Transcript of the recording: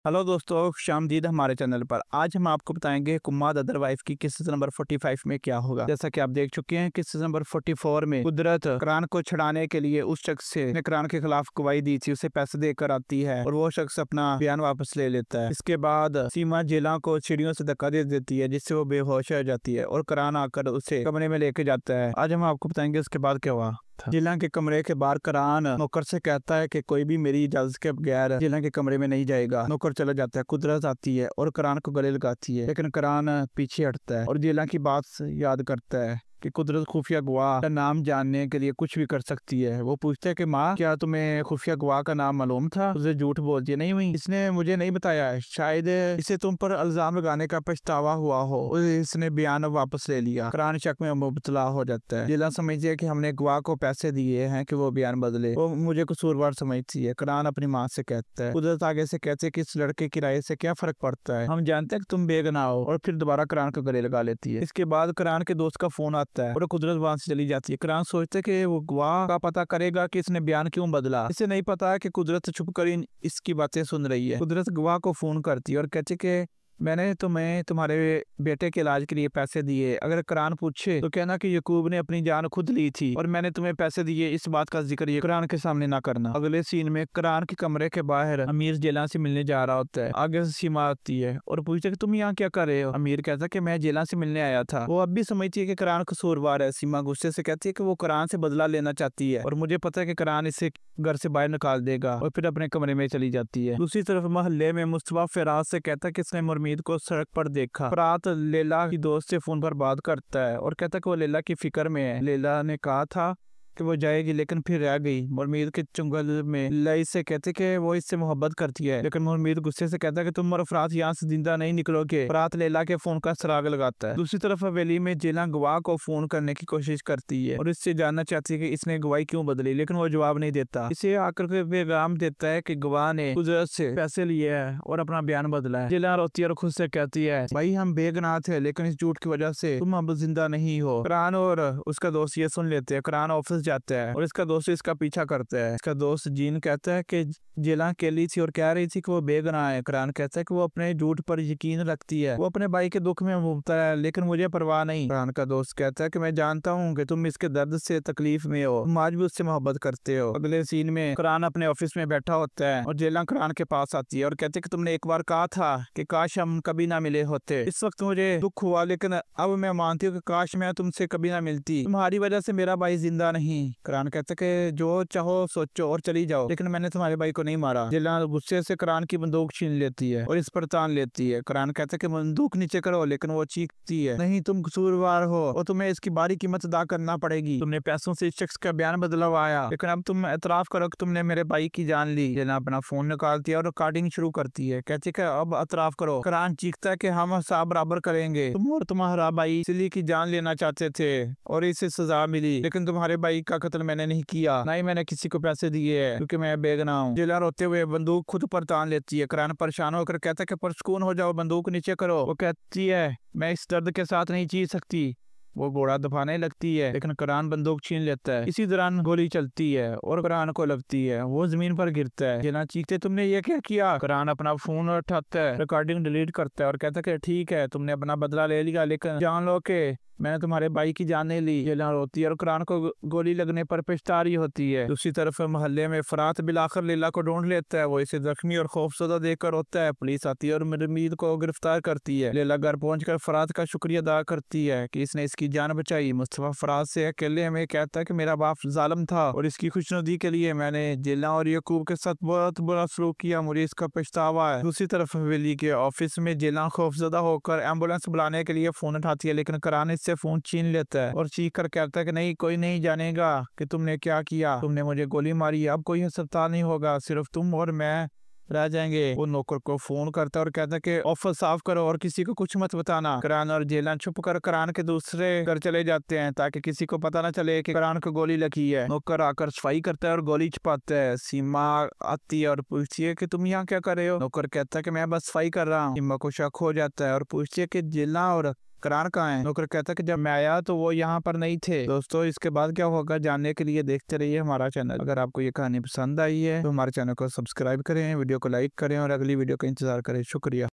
Hello दोस्तों, शामदीद हमारे channel पर। आज हम आपको बताएंगे कुमाद अदरवाइफ की किस्सा नंबर 45 में क्या होगा। जैसा कि आप देख चुके हैं, किस्सा नंबर 44 में कुदरत कुरान को छुड़ाने के लिए उस शख्स से कुरान के खिलाफ गवाही दी थी, उसे पैसे देकर आती है और वो शख्स अपना बयान वापस ले लेता है। इसके बाद सीमा जिला को सीढ़ियों से धक्का दे देती है, जिससे वो बेहोश हो जाती है और कुरान आकर उसे कमरे में लेके जाता है। आज हम आपको बताएंगे उसके बाद क्या हुआ। जिला के कमरे के बाहर कुरान नौकर से कहता है कि कोई भी मेरी इजाजत के बगैर जिला के कमरे में नहीं जाएगा। नौकर चला जाता है। कुदरत आती है और कुरान को गले लगाती है, लेकिन कुरान पीछे हटता है और जिला की बात याद करता है कि कुदरत खुफिया गवाह का नाम जानने के लिए कुछ भी कर सकती है। वो पूछता है कि माँ, क्या तुम्हें खुफिया गवाह का नाम मालूम था? उसे झूठ बोलती है, नहीं हुई, इसने मुझे नहीं बताया है। शायद इसे तुम पर इल्जाम लगाने का पछतावा हुआ हो। इसने बयान वापस ले लिया। कुरान शक में मुबतला हो जाता है। जिला समझती है कि हमने गवाह को पैसे दिए हैं कि वो बयान बदले। वो मुझे कसूरवार समझती है। कुरान अपनी माँ से कहता है। कुदरत आगे से कहते हैं कि इस लड़के की राय से क्या फर्क पड़ता है, हम जानते हैं कि तुम बेगुनाह हो। और फिर दोबारा कुरान को गले लगा लेती है। इसके बाद कुरान के दोस्त का फोन आता है और कुदरत वहां से चली जाती है। कुरान सोचते है कि वो गवाह का पता करेगा कि इसने बयान क्यों बदला। इसे नहीं पता है कि कुदरत छुप कर इसकी बातें सुन रही है। कुदरत गवाह को फोन करती है और कहती है कि मैंने तुम्हें तुम्हारे बेटे के इलाज के लिए पैसे दिए। अगर कुरान पूछे तो कहना कि यकूब ने अपनी जान खुद ली थी और मैंने तुम्हें पैसे दिए। इस बात का जिक्र ये कुरान के सामने ना करना। अगले सीन में कुरान के कमरे के बाहर अमीर जेला से मिलने जा रहा होता है। आगे से सीमा आती है और पूछता है कि तुम यहाँ क्या कर रहे हो? अमीर कहता है कि मैं जेला से मिलने आया था। वो अब भी समझती है कि कुरान कसूरवार है। सीमा गुस्से से कहती है कि वो कुरान से बदला लेना चाहती है और मुझे पता है कि कुरान इसे घर से बाहर निकाल देगा, और फिर अपने कमरे में चली जाती है। दूसरी तरफ मोहल्ले में मुस्तफा फराज से कहता है कि इसने मुरमीद को सड़क पर देखा। फरात लेला की दोस्त से फोन पर बात करता है और कहता है कि वो लेला की फिक्र में है। लेला ने कहा था कि वो जाएगी, लेकिन फिर रह गई। मुरमीद के चुंगल में लई से कहते कि वो इससे मोहब्बत करती है, लेकिन मुरमीद गुस्से से कहता है कि तुम और फरात यहाँ से जिंदा नहीं निकलोगे। फरात लेला के फोन का सराग लगाता है। दूसरी तरफ हवेली में जिला गवाह को फोन करने की कोशिश करती है और इससे जानना चाहती है कि इसने गवाही क्यों बदली, लेकिन वो जवाब नहीं देता। इसे आकर के पैगाम देता है कि गवाह ने कुदरत से पैसे लिए है और अपना बयान बदला है। जिला रोती है और खुद से कहती है, भाई हम बेगुनाह थे, लेकिन इस झूठ की वजह से तुम अब जिंदा नहीं हो। कुरान और उसका दोस्त ये सुन लेते हैं। कुरान ऑफिस जाता है और इसका दोस्त इसका पीछा करता है। इसका दोस्त जीन कहता है कि जिला अकेली थी और कह रही थी कि वो बेगुनाह है। कुरान कहता है कि वो अपने झूठ पर यकीन रखती है, वो अपने भाई के दुख में मुबतला है, लेकिन मुझे परवाह नहीं। कुरान का दोस्त कहता है कि मैं जानता हूँ कि तुम इसके दर्द से तकलीफ में हो, तुम आज भी उससे मोहब्बत करते हो। अगले सीन में कुरान अपने ऑफिस में बैठा होता है और जिला कुरान के पास आती है और कहते है कि तुमने एक बार कहा था कि काश हम कभी ना मिले होते। इस वक्त मुझे दुख हुआ, लेकिन अब मैं मानती हूँ कि काश मैं तुमसे कभी ना मिलती। तुम्हारी वजह से मेरा भाई जिंदा नहीं। कुरान कहते कि जो चाहो सोचो और चली जाओ, लेकिन मैंने तुम्हारे भाई को नहीं मारा। जिला गुस्से से कुरान की बंदूक छीन लेती है और इस पर तान लेती है। कुरान कहते कि बंदूक नीचे करो, लेकिन वो चीखती है, नहीं, तुम कसूरवार हो और तुम्हें इसकी भारी कीमत अदा करना पड़ेगी। तुमने पैसों से इस शख्स का बयान बदलवाया, लेकिन अब तुम एतराफ करो कि तुमने मेरे भाई की जान ली। जिला अपना फोन निकालती है और रिकॉर्डिंग शुरू करती है। कहती है अब एतराफ करो। कुरान चीखता है कि हम हिसाब बराबर करेंगे। तुम और तुम्हारा भाई सिली की जान लेना चाहते थे और इसे सजा मिली, लेकिन तुम्हारे भाई का कत्ल मैंने नहीं किया, ना ही मैंने किसी को पैसे दिए है, क्योंकि मैं बेगुनाह हूँ। जिला रोते हुए बंदूक खुद पर तान लेती है। कुरान परेशान होकर कहता है कि पुरसकून हो जाओ, बंदूक नीचे करो। वो कहती है मैं इस दर्द के साथ नहीं जी सकती। वो घोड़ा दफाने लगती है, लेकिन कुरान बंदूक छीन लेता है। इसी दौरान गोली चलती है और कुरान को लगती है। वो जमीन पर गिरता है। जिला चीखते तुमने ये क्या किया? कुरान अपना फोन उठाता है, रिकॉर्डिंग डिलीट करता है और कहता है कि ठीक है, तुमने अपना बदला ले लिया, लेकिन जान लो कि मैंने तुम्हारे भाई की जान नहीं ली। जिला रोती है और कुरान को गोली लगने पर पछता रही होती है। दूसरी तरफ मोहल्ले में फरात बिलाकर लीला को ढूंढ लेता है। वो इसे जख्मी और खौफजदा देखकर रोता है। पुलिस आती है और मुरमीद को गिरफ्तार करती है। लीला घर पहुंचकर फरात का शुक्रिया अदा करती है कि इसने इसकी जान बचाई। मुस्तफा फरात से अकेले में कहता है कि मेरा बाप जालिम था और इसकी खुशनुदी के लिए मैंने जिला और यकूब के साथ बहुत बुरा सलूक किया, मुझे इसका पछतावा है। दूसरी तरफ हवेली के ऑफिस में जिला खौफजदा होकर एम्बुलेंस बुलाने के लिए फोन उठाती है, लेकिन कुरान फोन छीन लेता है और चीख कर कहता है कि नहीं, कोई नहीं जानेगा कि तुमने क्या किया। तुमने मुझे गोली मारी, अब कोई अस्पताल नहीं होगा, सिर्फ तुम और मैं रह जाएंगे। वो नौकर को फोन करता है और कहता है कि ऑफिस साफ करो और किसी को कुछ मत बताना। कुरान और जेलन छुप कर कुरान के दूसरे घर चले जाते हैं ताकि किसी को पता ना चले कि कुरान को गोली लगी है। नौकर आकर सफाई करता है और गोली छुपाता है। सीमा आती है और पूछती है कि तुम यहाँ क्या कर रहे हो? नौकर कहता है कि मैं बस सफाई कर रहा हूँ। सीमा को शक हो जाता है और पूछती है कि जेला और करान कहाँ है? नौकर कहता कि जब मैं आया तो वो यहाँ पर नहीं थे। दोस्तों इसके बाद क्या होगा जानने के लिए देखते रहिए हमारा चैनल। अगर आपको ये कहानी पसंद आई है तो हमारे चैनल को सब्सक्राइब करें, वीडियो को लाइक करें और अगली वीडियो का इंतजार करें। शुक्रिया।